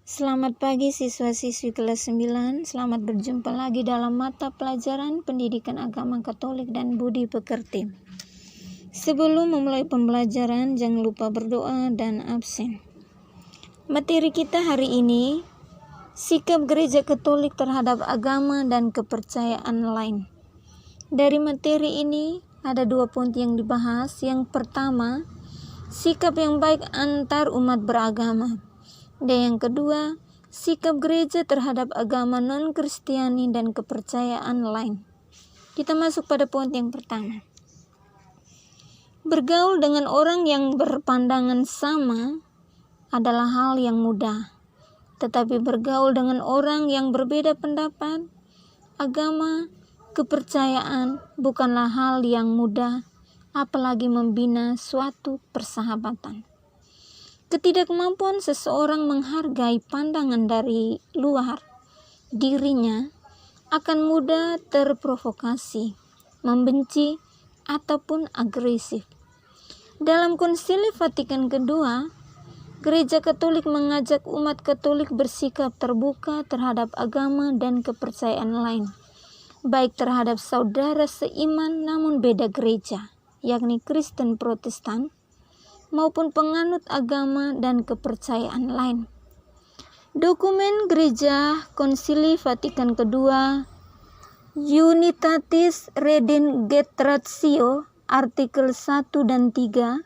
Selamat pagi siswa-siswi kelas 9. Selamat berjumpa lagi dalam mata pelajaran Pendidikan Agama Katolik dan Budi Pekerti. Sebelum memulai pembelajaran, jangan lupa berdoa dan absen. Materi kita hari ini, sikap Gereja Katolik terhadap agama dan kepercayaan lain. Dari materi ini ada 2 poin yang dibahas. Yang pertama, sikap yang baik antar umat beragama. Dan yang kedua, sikap gereja terhadap agama non-Kristiani dan kepercayaan lain. Kita masuk pada poin yang pertama. Bergaul dengan orang yang berpandangan sama adalah hal yang mudah. Tetapi bergaul dengan orang yang berbeda pendapat, agama, kepercayaan bukanlah hal yang mudah, apalagi membina suatu persahabatan. Ketidakmampuan seseorang menghargai pandangan dari luar dirinya akan mudah terprovokasi, membenci, ataupun agresif. Dalam Konsili Vatikan II, Gereja Katolik mengajak umat Katolik bersikap terbuka terhadap agama dan kepercayaan lain, baik terhadap saudara seiman namun beda gereja, yakni Kristen Protestan, maupun penganut agama dan kepercayaan lain. Dokumen Gereja Konsili Vatikan II, Unitatis Redintegratio, artikel 1 dan 3,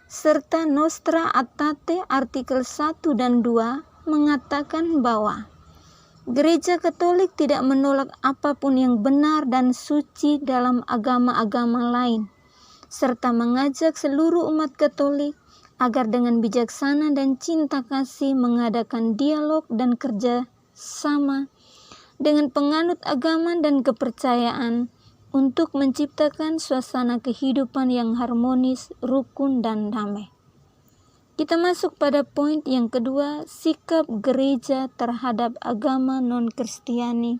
serta Nostra Aetate, artikel 1 dan 2, mengatakan bahwa Gereja Katolik tidak menolak apapun yang benar dan suci dalam agama-agama lain, serta mengajak seluruh umat Katolik agar dengan bijaksana dan cinta kasih mengadakan dialog dan kerja sama dengan penganut agama dan kepercayaan untuk menciptakan suasana kehidupan yang harmonis, rukun, dan damai. Kita masuk pada poin yang kedua, sikap gereja terhadap agama non-Kristiani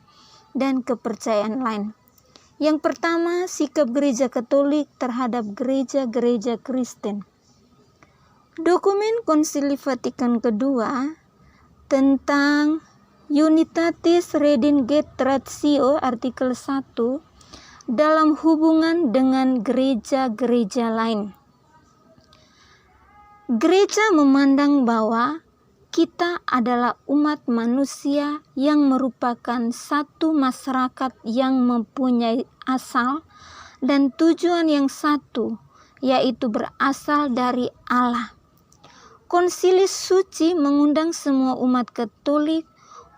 dan kepercayaan lain. Yang pertama, sikap Gereja Katolik terhadap gereja-gereja Kristen. Dokumen Konsili Vatikan II tentang Unitatis Redintegratio, artikel 1, dalam hubungan dengan gereja-gereja lain. Gereja memandang bahwa kita adalah umat manusia yang merupakan satu masyarakat yang mempunyai asal dan tujuan yang satu, yaitu berasal dari Allah. Konsili Suci mengundang semua umat Katolik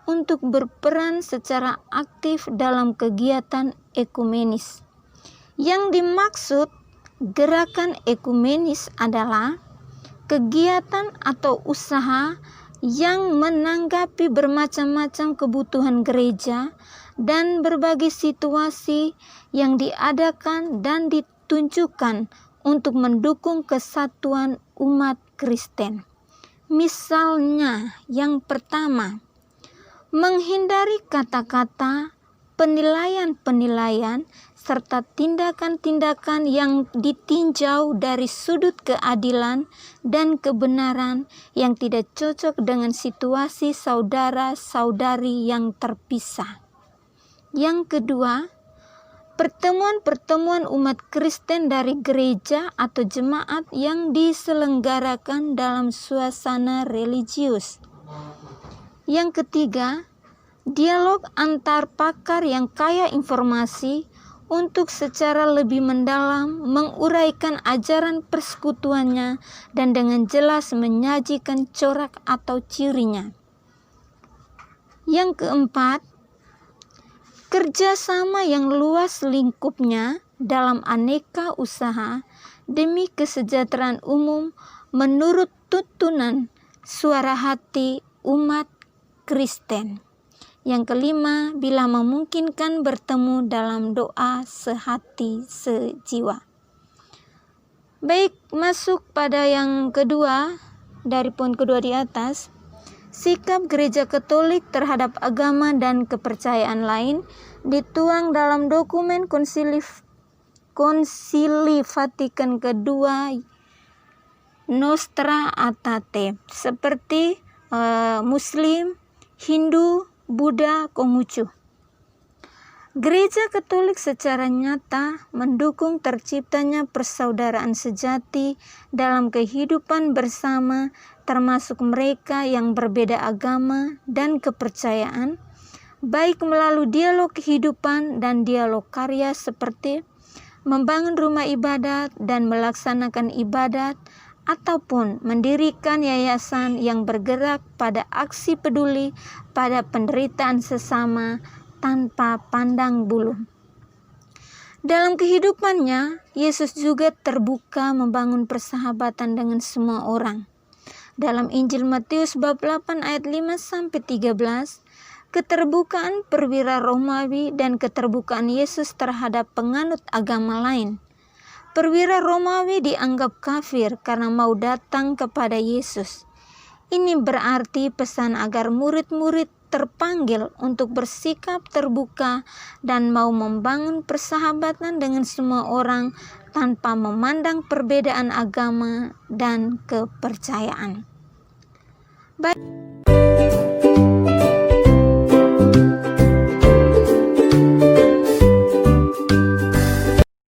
untuk berperan secara aktif dalam kegiatan ekumenis. Yang dimaksud gerakan ekumenis adalah kegiatan atau usaha yang menanggapi bermacam-macam kebutuhan gereja dan berbagai situasi yang diadakan dan ditunjukkan untuk mendukung kesatuan umat Kristen. Misalnya, yang pertama, menghindari kata-kata, penilaian-penilaian, serta tindakan-tindakan yang ditinjau dari sudut keadilan dan kebenaran yang tidak cocok dengan situasi saudara-saudari yang terpisah. Yang kedua, pertemuan-pertemuan umat Kristen dari gereja atau jemaat yang diselenggarakan dalam suasana religius. Yang ketiga, dialog antar pakar yang kaya informasi untuk secara lebih mendalam menguraikan ajaran persekutuannya dan dengan jelas menyajikan corak atau cirinya. Yang keempat, kerjasama yang luas lingkupnya dalam aneka usaha demi kesejahteraan umum menurut tuntunan suara hati umat Kristen. Yang kelima, bila memungkinkan bertemu dalam doa sehati sejiwa. Baik, masuk pada yang kedua, dari poin kedua di atas, sikap Gereja Katolik terhadap agama dan kepercayaan lain dituang dalam dokumen Konsili Vatikan II, Nostra Aetate, seperti Muslim, Hindu, Buddha, Konghucu. Gereja Katolik secara nyata mendukung terciptanya persaudaraan sejati dalam kehidupan bersama, termasuk mereka yang berbeda agama dan kepercayaan, baik melalui dialog kehidupan dan dialog karya seperti membangun rumah ibadat dan melaksanakan ibadat, ataupun mendirikan yayasan yang bergerak pada aksi peduli pada penderitaan sesama tanpa pandang bulu. Dalam kehidupannya, Yesus juga terbuka membangun persahabatan dengan semua orang. Dalam Injil Matius bab 8 ayat 5-13, keterbukaan perwira Romawi dan keterbukaan Yesus terhadap penganut agama lain. Perwira Romawi dianggap kafir karena mau datang kepada Yesus. Ini berarti pesan agar murid-murid terpanggil untuk bersikap terbuka dan mau membangun persahabatan dengan semua orang tanpa memandang perbedaan agama dan kepercayaan. Baik.